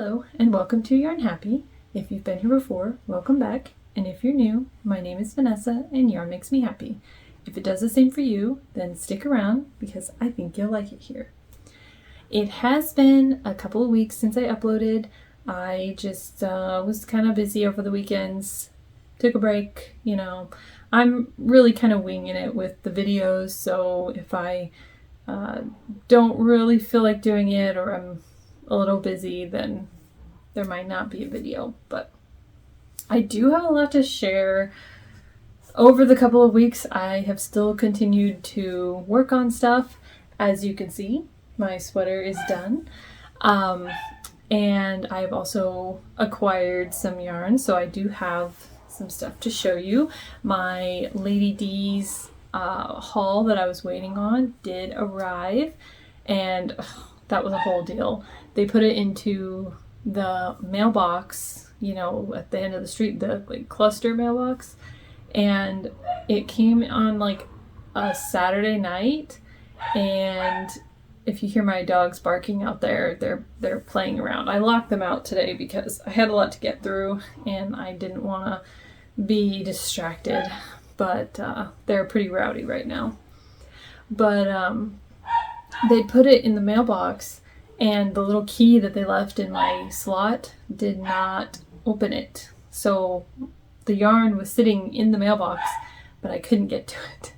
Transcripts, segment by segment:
Hello and welcome to Yarn Happy. If you've been here before, welcome back. And if you're new, my name is Vanessa and yarn makes me happy. If it does the same for you, then stick around because I think you'll like it here. It has been a couple of weeks since I uploaded. I just was kind of busy over the weekends, took a break, I'm really kind of winging it with the videos, so if I don't really feel like doing it or I'm a little busy, then there might not be a video. But I do have a lot to share. Over the couple of weeks, I have still continued to work on stuff. As you can see, my sweater is done. And I've also acquired some yarn, so I do have some stuff to show you. My Lady D's haul that I was waiting on did arrive, and that was a whole deal. They put it into the mailbox, at the end of the street, the cluster mailbox, and it came on a Saturday night. And if you hear my dogs barking out there, they're playing around. I locked them out today because I had a lot to get through and I didn't want to be distracted, but they're pretty rowdy right now. But they put it in the mailbox, and the little key that they left in my slot did not open it. So the yarn was sitting in the mailbox, but I couldn't get to it.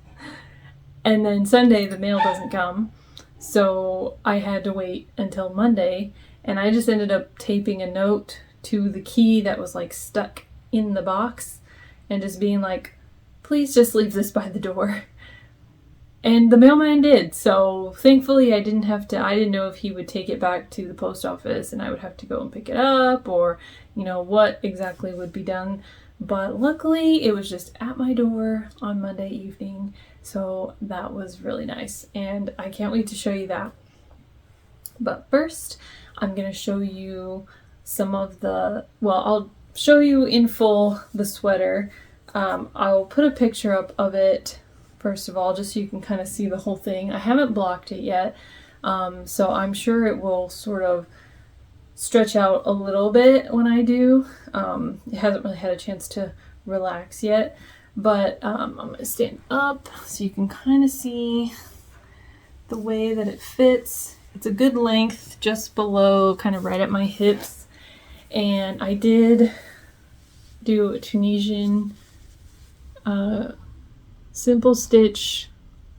And then Sunday, the mail doesn't come. So I had to wait until Monday, and I just ended up taping a note to the key that was stuck in the box and just being like, please just leave this by the door. And the mailman did, so thankfully I didn't know if he would take it back to the post office and I would have to go and pick it up, or, what exactly would be done. But luckily it was just at my door on Monday evening, so that was really nice, and I can't wait to show you that. But first, I'm going to show you some of I'll show you in full the sweater. I'll put a picture up of it first of all, just so you can kind of see the whole thing. I haven't blocked it yet, so I'm sure it will sort of stretch out a little bit when I do. It hasn't really had a chance to relax yet, but I'm going to stand up so you can kind of see the way that it fits. It's a good length, just below, kind of right at my hips, and I did do a Tunisian simple stitch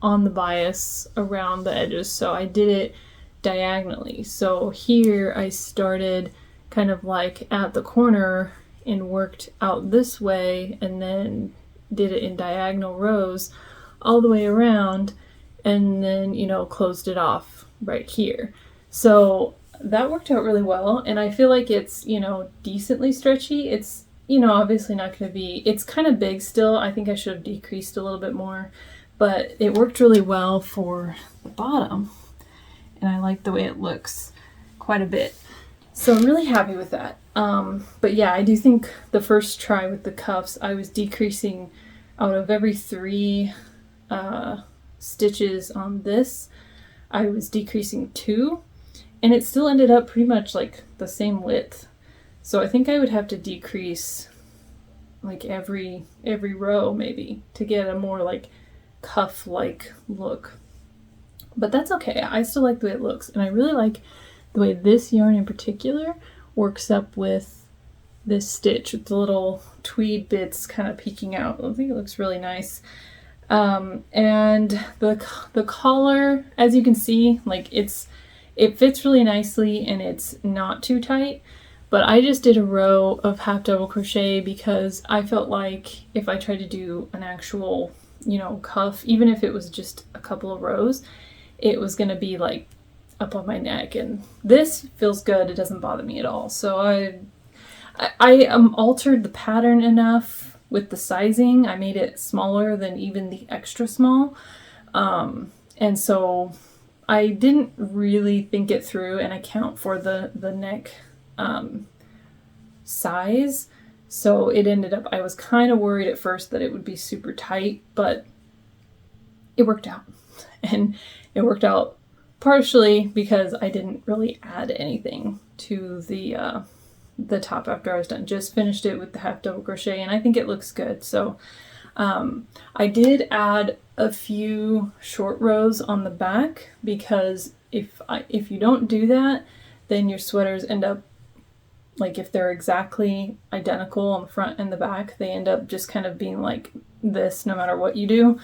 on the bias around the edges, so I did it diagonally. So here I started kind of at the corner and worked out this way, and then did it in diagonal rows all the way around, and then closed it off right here. So that worked out really well, and I feel like it's decently stretchy. It's obviously not going to be, it's kind of big still. I think I should have decreased a little bit more, but it worked really well for the bottom, and I like the way it looks quite a bit. So I'm really happy with that. But yeah, I do think the first try with the cuffs, I was decreasing out of every 3 stitches on this, I was decreasing 2, and it still ended up pretty much the same width. So I think I would have to decrease every row maybe to get a more cuff-like look. But that's okay. I still like the way it looks, and I really like the way this yarn in particular works up with this stitch with the little tweed bits kind of peeking out. I think it looks really nice. And the collar, as you can see, it fits really nicely and it's not too tight. But I just did a row of half double crochet because I felt like if I tried to do an actual, cuff, even if it was just a couple of rows, it was going to be up on my neck, and this feels good. It doesn't bother me at all. So I altered the pattern enough with the sizing. I made it smaller than even the extra small. And so I didn't really think it through and account for the neck size, so it ended up, I was kind of worried at first that it would be super tight, but it worked out, and it worked out partially because I didn't really add anything to the top after I was done. Just finished it with the half double crochet, and I think it looks good. So I did add a few short rows on the back, because if you don't do that, then your sweaters end up, like if they're exactly identical on the front and the back, they end up just kind of being like this no matter what you do.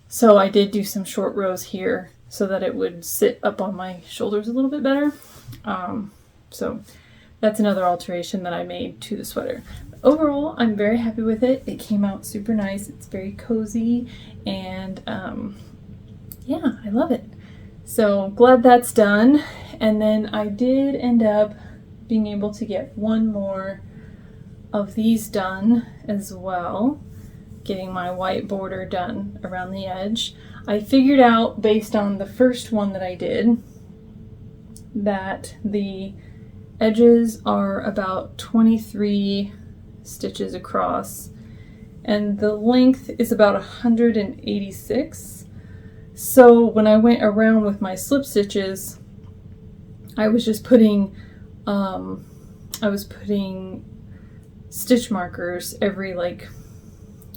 So I did do some short rows here so that it would sit up on my shoulders a little bit better. So that's another alteration that I made to the sweater. Overall, I'm very happy with it. It came out super nice. It's very cozy, and yeah, I love it. So glad that's done. And then I did end up being able to get one more of these done as well, getting my white border done around the edge. I figured out, based on the first one that I did, that the edges are about 23 stitches across, and the length is about 186. So when I went around with my slip stitches, I was just putting stitch markers every like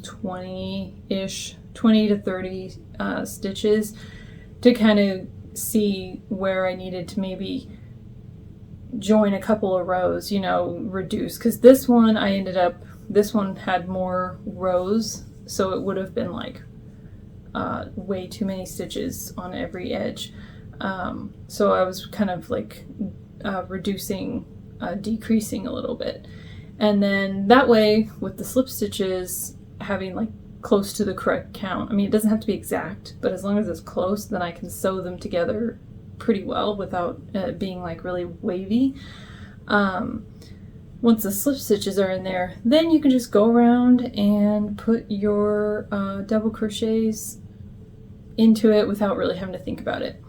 20 to 30 stitches to kind of see where I needed to maybe join a couple of rows, you know, reduce, because this one had more rows, so it would have been like way too many stitches on every edge. So I was kind of like decreasing a little bit. And then that way, with the slip stitches having like close to the correct count, I mean, it doesn't have to be exact, but as long as it's close, then I can sew them together pretty well without it being like really wavy. Once the slip stitches are in there, then you can just go around and put your double crochets into it without really having to think about it.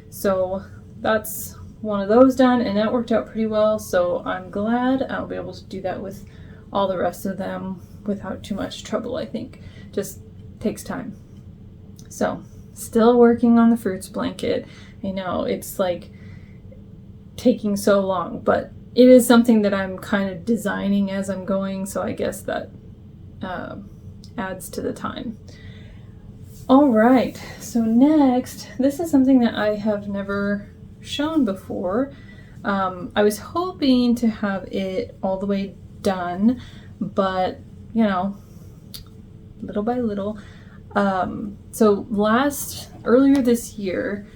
So that's one of those done, and that worked out pretty well, so I'm glad I'll be able to do that with all the rest of them without too much trouble. I think just takes time. So still working on the fruits blanket. I know it's like taking so long, but it is something that I'm kind of designing as I'm going, so I guess that adds to the time. All right, so next, this is something that I have never shown before. I was hoping to have it all the way done, but you know, little by little. So earlier this year,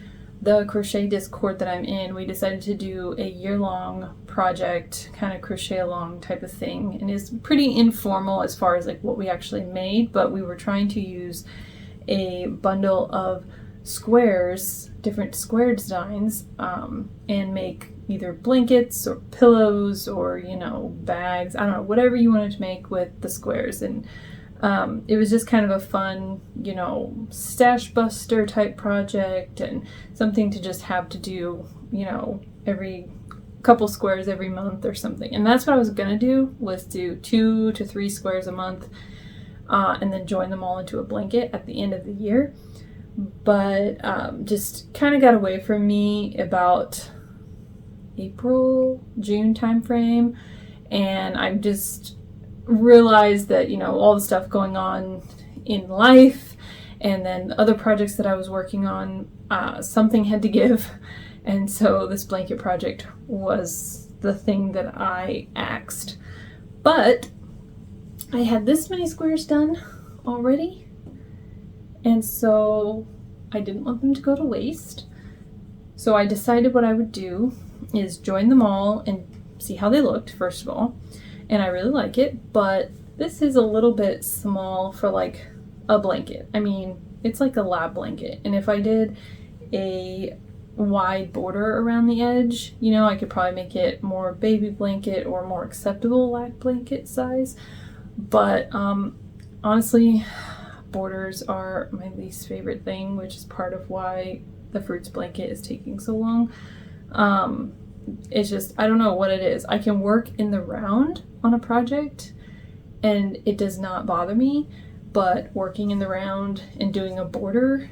the crochet Discord that I'm in, we decided to do a year-long project, kind of crochet along type of thing, and it's pretty informal as far as like what we actually made, but we were trying to use a bundle of squares, different square designs, and make either blankets or pillows or, you know, bags, I don't know, whatever you wanted to make with the squares. And it was just kind of a fun, you know, stash buster type project, and something to just have to do, you know, every couple squares every month or something. And that's what I was gonna do, was do 2 to 3 squares a month, and then join them all into a blanket at the end of the year. But just kind of got away from me about April, June time frame, and I just realized that, you know, all the stuff going on in life and then other projects that I was working on, something had to give, and so this blanket project was the thing that I axed. But I had this many squares done already, and so I didn't want them to go to waste. So I decided what I would do is join them all and see how they looked, first of all. And I really like it, but this is a little bit small for like a blanket. I mean, it's like a lab blanket. And if I did a wide border around the edge, you know, I could probably make it more baby blanket or more acceptable lap blanket size. But honestly, borders are my least favorite thing, which is part of why the fruits blanket is taking so long. It's just, I don't know what it is. I can work in the round on a project and it does not bother me, but working in the round and doing a border,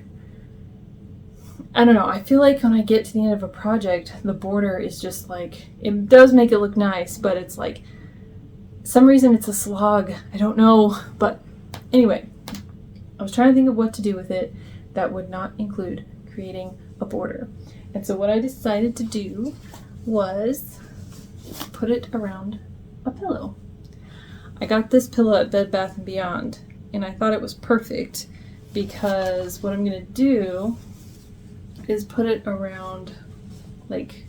I don't know, I feel like when I get to the end of a project, the border is just like, it does make it look nice, but it's like, some reason it's a slog. I don't know, but anyway, I was trying to think of what to do with it that would not include creating a border. And so what I decided to do was put it around a pillow. I got this pillow at Bed Bath & Beyond, and I thought it was perfect because what I'm going to do is put it around like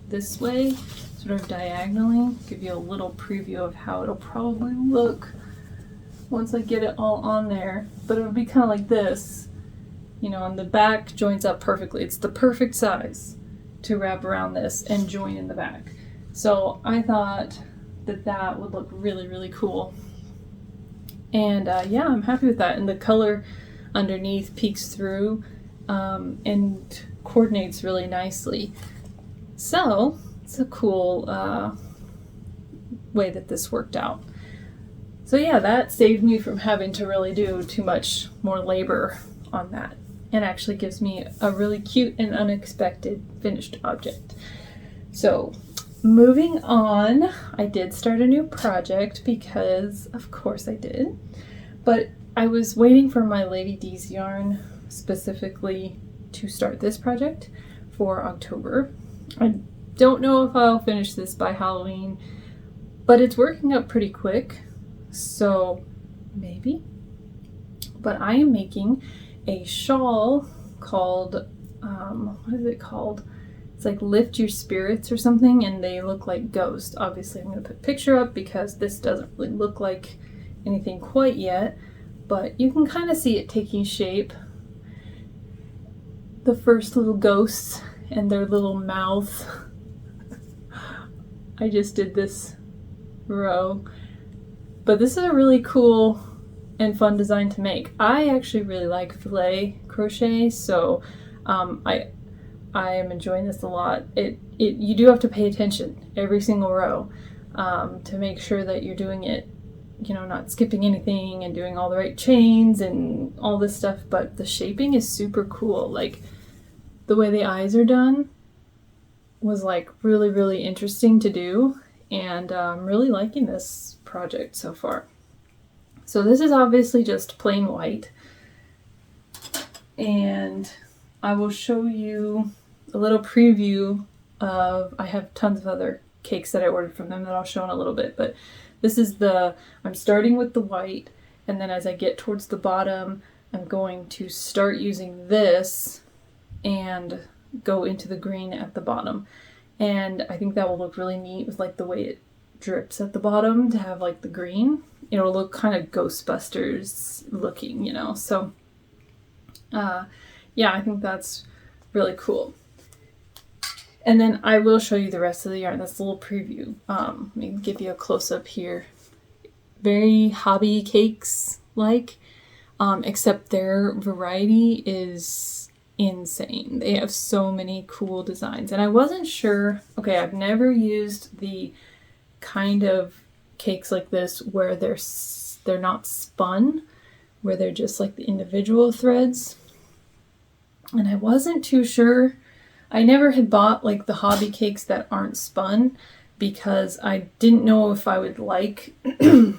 this way, sort of diagonally, give you a little preview of how it'll probably look once I get it all on there. But it'll be kind of like this, you know, and the back joins up perfectly. It's the perfect size to wrap around this and join in the back. So I thought that that would look really, really cool. And yeah, I'm happy with that. And the color underneath peeks through and coordinates really nicely. So it's a cool way that this worked out. So yeah, that saved me from having to really do too much more labor on that, and actually gives me a really cute and unexpected finished object. So moving on, I did start a new project because of course I did, but I was waiting for my Lady D's yarn specifically to start this project for October. I don't know if I'll finish this by Halloween, but it's working up pretty quick, so maybe. But I am making a shawl called, what is it called? It's like Lift Your Spirits or something, and they look like ghosts. Obviously I'm going to put a picture up because this doesn't really look like anything quite yet, but you can kind of see it taking shape. The first little ghosts and their little mouth. I just did this row, but this is a really cool and fun design to make. I actually really like filet crochet, so I am enjoying this a lot. You do have to pay attention every single row to make sure that you're doing it, you know, not skipping anything and doing all the right chains and all this stuff, but the shaping is super cool. Like the way the eyes are done was like really, really interesting to do, and I'm really liking this project so far. So this is obviously just plain white, and I will show you a little preview of, I have tons of other cakes that I ordered from them that I'll show in a little bit, but this is I'm starting with the white, and then as I get towards the bottom, I'm going to start using this and go into the green at the bottom. And I think that will look really neat with like the way it drips at the bottom to have like the green. It'll look kind of Ghostbusters looking, you know. So yeah, I think that's really cool. And then I will show you the rest of the yarn. That's a little preview. Let me give you a close-up here. Very hobby cakes like, except their variety is insane. They have so many cool designs, and I wasn't sure. Okay, I've never used the kind of cakes like this where they're not spun, where they're just like the individual threads, and I wasn't too sure. I never had bought like the hobby cakes that aren't spun because I didn't know if I would like I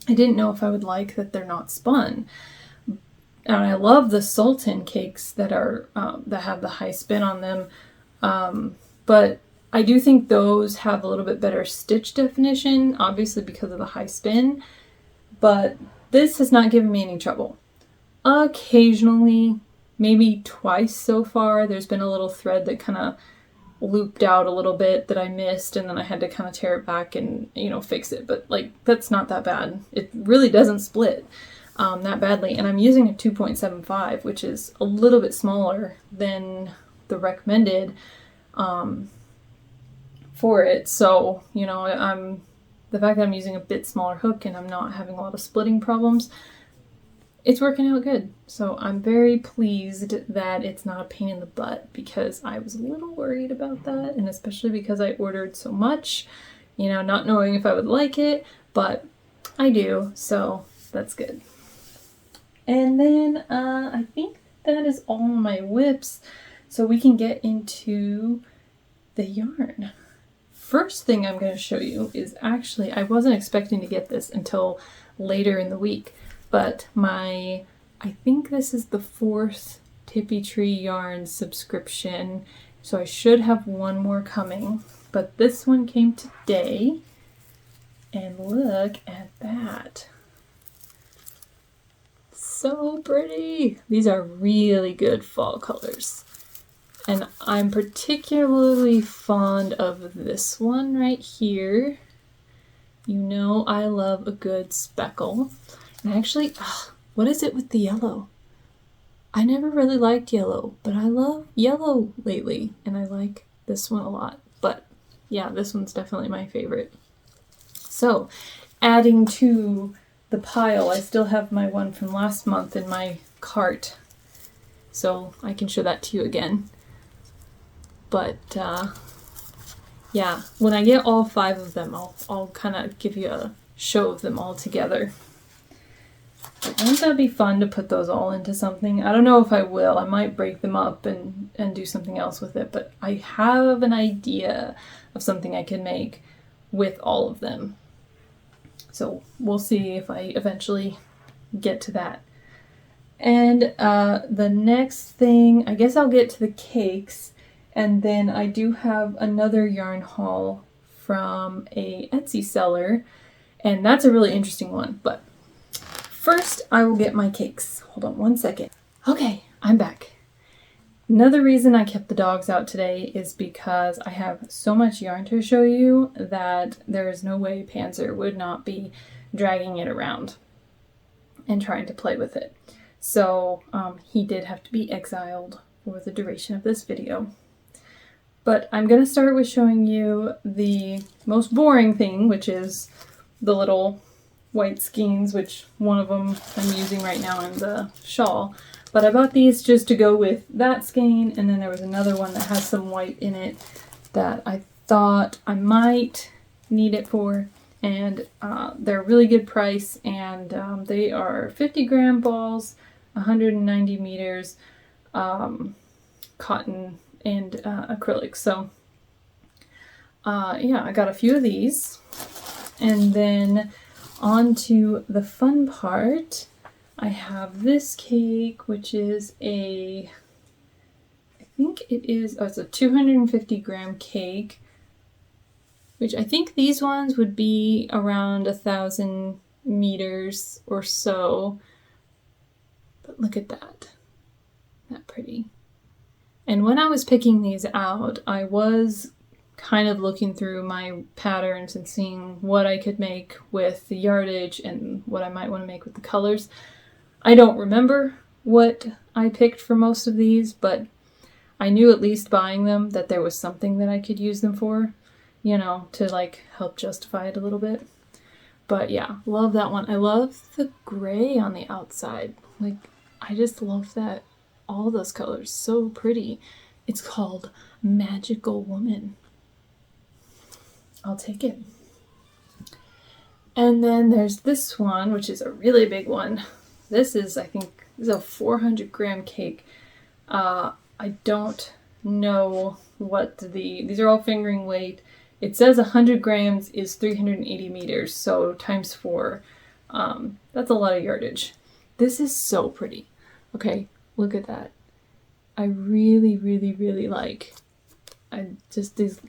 didn't know if I would like that they're not spun. And I love the Sultan cakes that are that have the high spin on them, but I do think those have a little bit better stitch definition, obviously because of the high spin, but this has not given me any trouble. Occasionally, maybe twice so far, there's been a little thread that kind of looped out a little bit that I missed, and then I had to kind of tear it back and, you know, fix it, but like that's not that bad. It really doesn't split that badly, and I'm using a 2.75, which is a little bit smaller than the recommended for it. So, you know, the fact that I'm using a bit smaller hook and I'm not having a lot of splitting problems, it's working out good. So I'm very pleased that it's not a pain in the butt, because I was a little worried about that, and especially because I ordered so much, you know, not knowing if I would like it, but I do, so that's good. And then I think that is all my whips. So we can get into the yarn. First thing I'm going to show you is actually, I wasn't expecting to get this until later in the week, but I think this is the 4th Tippy Tree Yarn subscription, so I should have one more coming, but this one came today, and look at that. So pretty! These are really good fall colors. And I'm particularly fond of this one right here. You know I love a good speckle. And actually, what is it with the yellow? I never really liked yellow, but I love yellow lately, and I like this one a lot. But yeah, this one's definitely my favorite. So, adding to the pile, I still have my one from last month in my cart, so I can show that to you again. But yeah, when I get all 5 of them, I'll kind of give you a show of them all together. But wouldn't that be fun to put those all into something? I don't know if I will. I might break them up and do something else with it, but I have an idea of something I can make with all of them. So we'll see if I eventually get to that. And the next thing, I guess I'll get to the cakes. And then I do have another yarn haul from a Etsy seller, and that's a really interesting one. But first, I will get my cakes. Hold on one second. Okay, I'm back. Another reason I kept the dogs out today is because I have so much yarn to show you that there is no way Panzer would not be dragging it around and trying to play with it. So he did have to be exiled for the duration of this video. But I'm going to start with showing you the most boring thing, which is the little white skeins, which one of them I'm using right now in the shawl. But I bought these just to go with that skein, and then there was another one that has some white in it that I thought I might need it for. And they're a really good price, and they are 50-gram balls, 190 meters, cotton, and acrylic. So yeah, I got a few of these, and then on to the fun part. I have this cake, which is I think it's a 250-gram cake, which I think these ones would be around 1,000 meters or so. But look at that, that pretty. And when I was picking these out, I was kind of looking through my patterns and seeing what I could make with the yardage and what I might want to make with the colors. I don't remember what I picked for most of these, but I knew at least buying them that there was something that I could use them for, you know, to like help justify it a little bit. But yeah, love that one. I love the gray on the outside. Like, I just love that. All those colors, so pretty. It's called Magical Woman. I'll take it. And then there's this one, which is a really big one. This is, I think, this is a 400-gram cake. I don't know what these are all fingering weight. It says 100 grams is 380 meters, so times 4. That's a lot of yardage. This is so pretty. Okay, look at that. I really, really, really like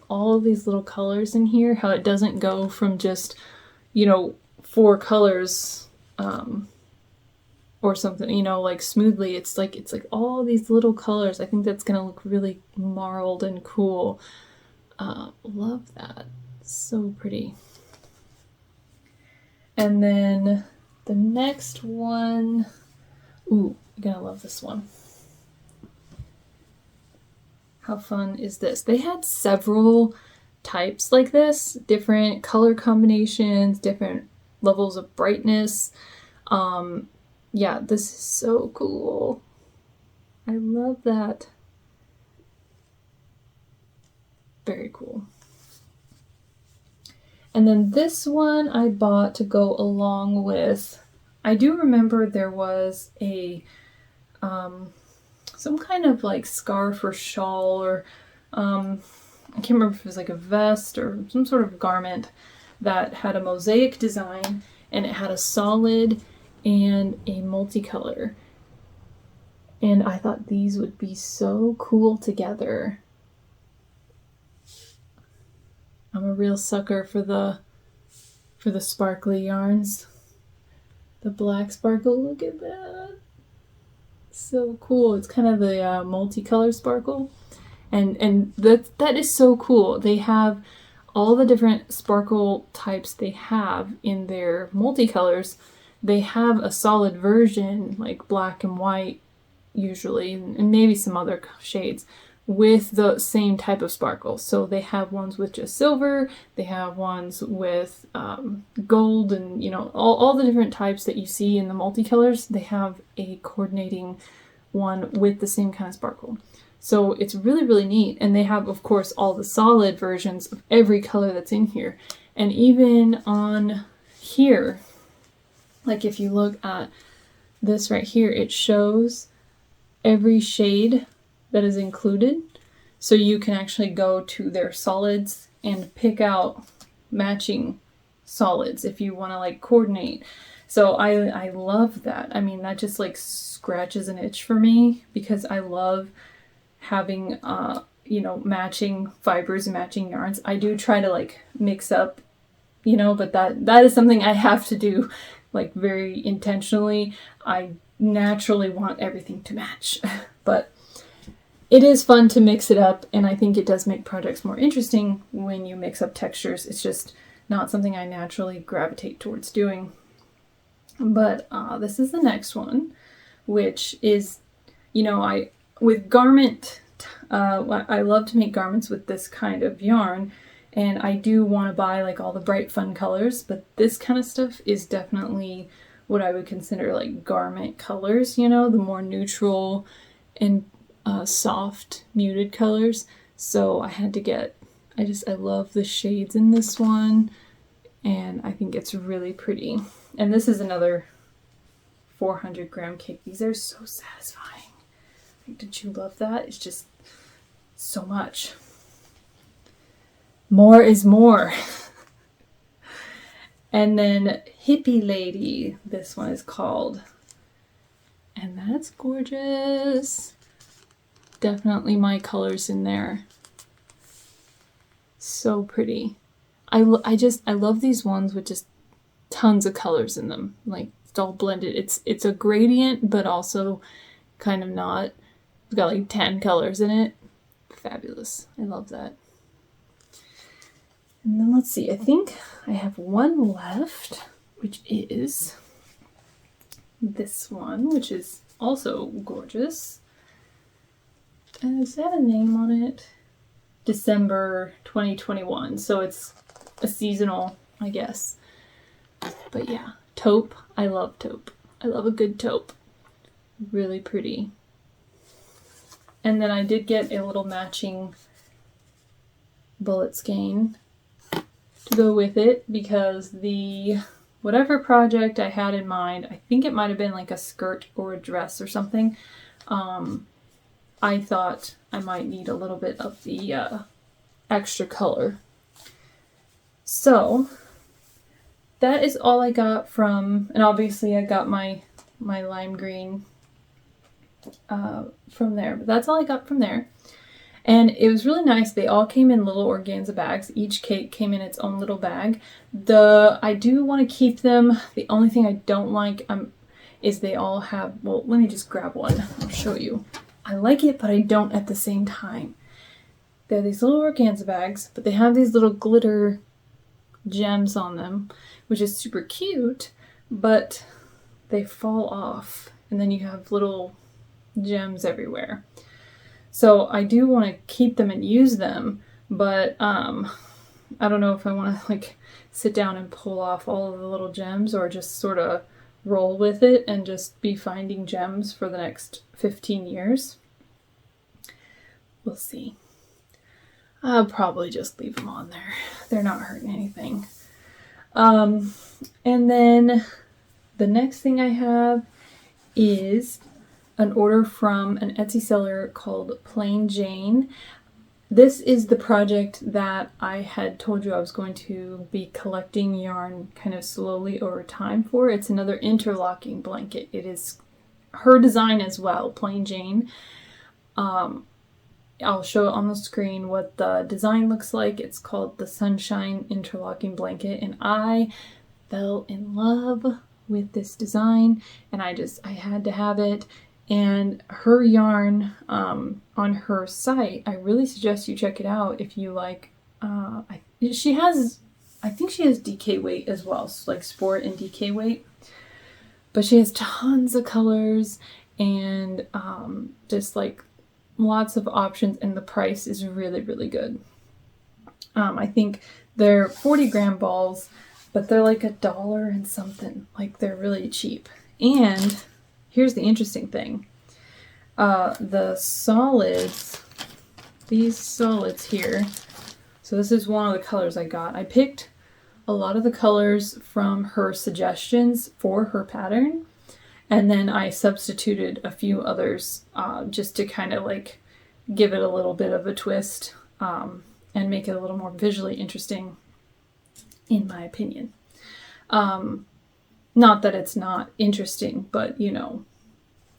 all of these little colors in here, how it doesn't go from just, you know, 4 colors or something, you know, like smoothly. It's like all these little colors. I think that's gonna look really marled and cool. Love that. So pretty. And then the next one, ooh, you're gonna love this one. How fun is this? They had several types like this, different color combinations, different levels of brightness. Yeah, this is so cool. I love that. Very cool. And then this one I bought to go along with, I do remember there was a some kind of like scarf or shawl, or I can't remember if it was like a vest or some sort of garment that had a mosaic design, and it had a solid and a multicolor. And I thought these would be so cool together. I'm a real sucker for the sparkly yarns. The black sparkle, look at that. So cool. It's kind of the multicolor sparkle. And that is so cool. They have all the different sparkle types they have in their multicolors. They have a solid version, like black and white usually, and maybe some other shades, with the same type of sparkle. So they have ones with just silver, they have ones with gold, and you know, all the different types that you see in the multicolors, they have a coordinating one with the same kind of sparkle. So it's really, really neat. And they have, of course, all the solid versions of every color that's in here. And even on here, like if you look at this right here, it shows every shade that is included. So you can actually go to their solids and pick out matching solids if you want to like coordinate. So I love that. I mean, that just like scratches an itch for me, because I love having you know, matching fibers and matching yarns. I do try to like mix up, you know, but that is something I have to do like very intentionally. I naturally want everything to match, but it is fun to mix it up, and I think it does make projects more interesting when you mix up textures. It's just not something I naturally gravitate towards doing. But this is the next one, which is, you know, I love to make garments with this kind of yarn, and I do want to buy like all the bright fun colors, but this kind of stuff is definitely what I would consider like garment colors, you know, the more neutral and soft muted colors. So I had to get, I love the shades in this one, and I think it's really pretty. And this is another 400 gram cake. These are so satisfying. Did you love that? It's just so much. More is more. And then Hippie Lady, this one is called. And that's gorgeous. Definitely my colors in there. So pretty. I love these ones with just tons of colors in them. Like, it's all blended. It's a gradient, but also kind of not. It's got like 10 colors in it. Fabulous. I love that. And then let's see, I think I have one left, which is this one, which is also gorgeous. Does that have a name on it? December 2021. So it's a seasonal, I guess. But yeah, taupe. I love taupe. I love a good taupe. Really pretty. And then I did get a little matching bullet skein to go with it, because the whatever project I had in mind, I think it might have been like a skirt or a dress or something. I thought I might need a little bit of the extra color. So that is all I got from, and obviously I got my lime green from there, but that's all I got from there. And it was really nice. They all came in little organza bags. Each cake came in its own little bag. I do want to keep them. The only thing I don't like is they all have, well, let me just grab one. I'll show you. I like it, but I don't at the same time. They're these little organza bags, but they have these little glitter gems on them, which is super cute, but they fall off, and then you have little gems everywhere. So I do want to keep them and use them, but I don't know if I want to like sit down and pull off all of the little gems, or just sort of roll with it and just be finding gems for the next 15 years. We'll see. I'll probably just leave them on there. They're not hurting anything. And then the next thing I have is an order from an Etsy seller called Plain Jane. This is the project that I had told you I was going to be collecting yarn kind of slowly over time for. It's another interlocking blanket. It is her design as well, Plain Jane. I'll show it on the screen what the design looks like. It's called the Sunshine Interlocking Blanket, and I fell in love with this design, and I had to have it. And her yarn on her site, I really suggest you check it out if you like. I think she has DK weight as well, so like sport and DK weight. But she has tons of colors and just like lots of options, and the price is really, really good. I think they're 40-gram balls, but they're like $1 and something. Like, they're really cheap. And here's the interesting thing. The solids, these solids here, so this is one of the colors I got. I picked a lot of the colors from her suggestions for her pattern, and then I substituted a few others just to kind of like give it a little bit of a twist and make it a little more visually interesting, in my opinion. Not that it's not interesting, but you know,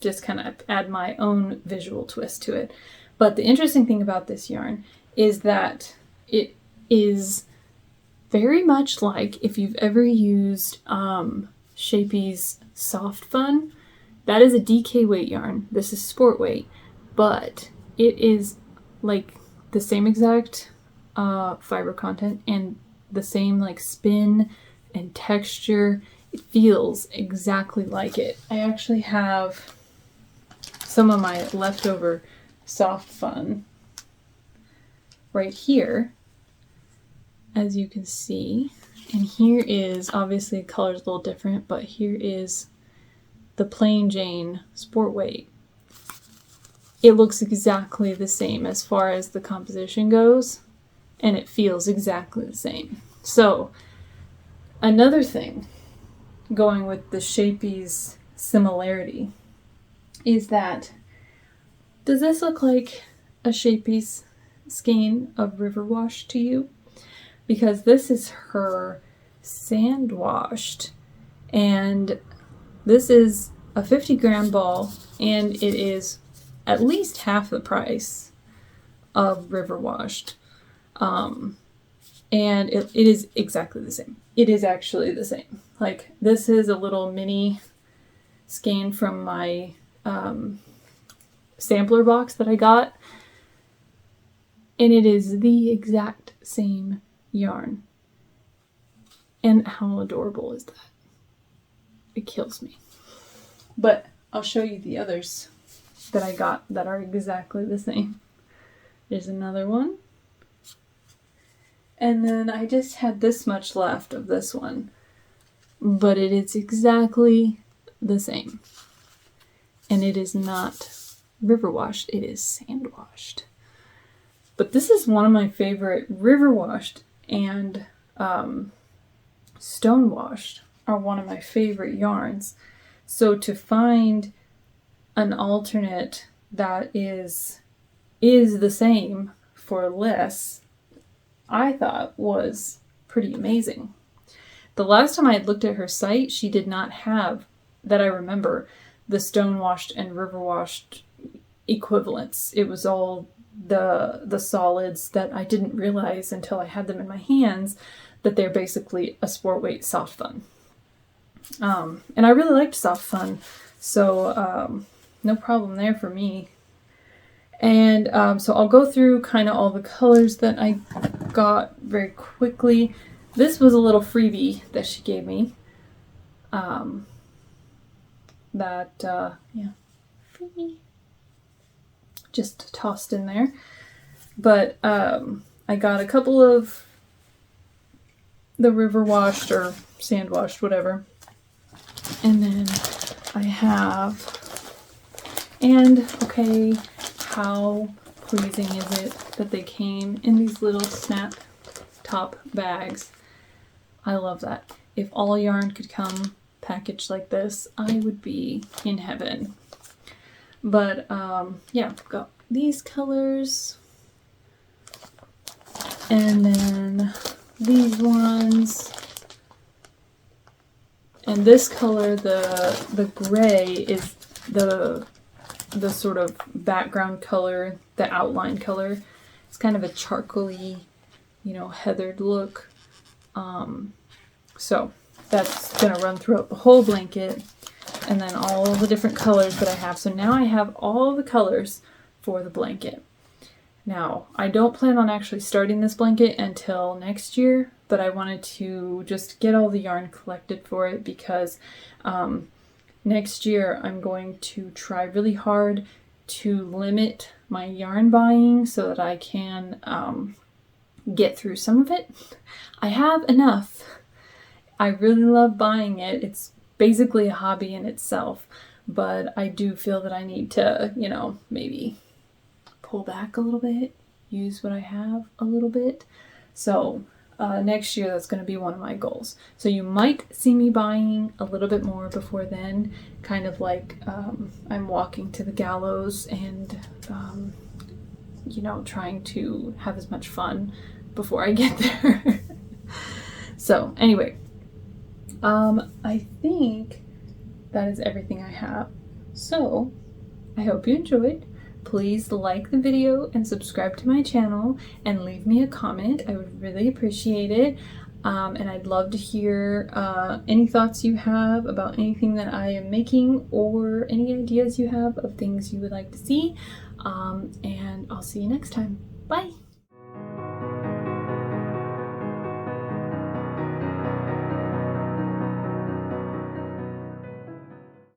just kind of add my own visual twist to it. But the interesting thing about this yarn is that it is very much like if you've ever used Shapey's Soft Fun. That is a DK weight yarn. This is sport weight, but it is like the same exact fiber content and the same like spin and texture. It feels exactly like it. I actually have some of my leftover Soft Fun right here, as you can see. And here is, obviously the color's a little different, but here is the Plain Jane sport weight. It looks exactly the same as far as the composition goes, and it feels exactly the same. So another thing going with the Shapey's similarity is that, does this look like a Shapey's skein of River Wash to you? Because this is her sand washed, and this is a 50-gram ball, and it is at least half the price of River Washed. And it is exactly the same. It is actually the same. Like, this is a little mini skein from my sampler box that I got, and it is the exact same yarn. And how adorable is that? It kills me. But I'll show you the others that I got that are exactly the same. There's another one. And then I just had this much left of this one. But it is exactly the same. And it is not river washed, it is sand washed. But this is one of my favorite. River washed and stone washed are one of my favorite yarns. So to find an alternate that is the same for less, I thought was pretty amazing. The last time I had looked at her site, she did not have, that I remember, the stone washed and river washed equivalents. It was all the solids that I didn't realize until I had them in my hands, that they're basically a sport weight Soft Fun. And I really liked Soft Fun, so no problem there for me. And so I'll go through kind of all the colors that I got very quickly. This was a little freebie that she gave me. Freebie. Just tossed in there. But I got a couple of the river washed or sand washed, whatever. And then I have, and okay, how pleasing is it that they came in these little snap top bags? I love that. If all yarn could come packaged like this, I would be in heaven. But yeah, I've got these colors, and then these ones, and this color, the gray, is the sort of background color, the outline color. It's kind of a charcoaly, you know, heathered look. So that's gonna run throughout the whole blanket, and then all the different colors that I have. So now I have all the colors for the blanket. Now, I don't plan on actually starting this blanket until next year, but I wanted to just get all the yarn collected for it because next year I'm going to try really hard to limit my yarn buying so that I can get through some of it. I have enough. I really love buying it. It's basically a hobby in itself, but I do feel that I need to, you know, maybe pull back a little bit, use what I have a little bit. So next year that's going to be one of my goals. So you might see me buying a little bit more before then, kind of like I'm walking to the gallows and you know, trying to have as much fun before I get there. So anyway, I think that is everything I have. So I hope you enjoyed. Please like the video and subscribe to my channel and leave me a comment. I would really appreciate it. And I'd love to hear any thoughts you have about anything that I am making or any ideas you have of things you would like to see. And I'll see you next time. Bye!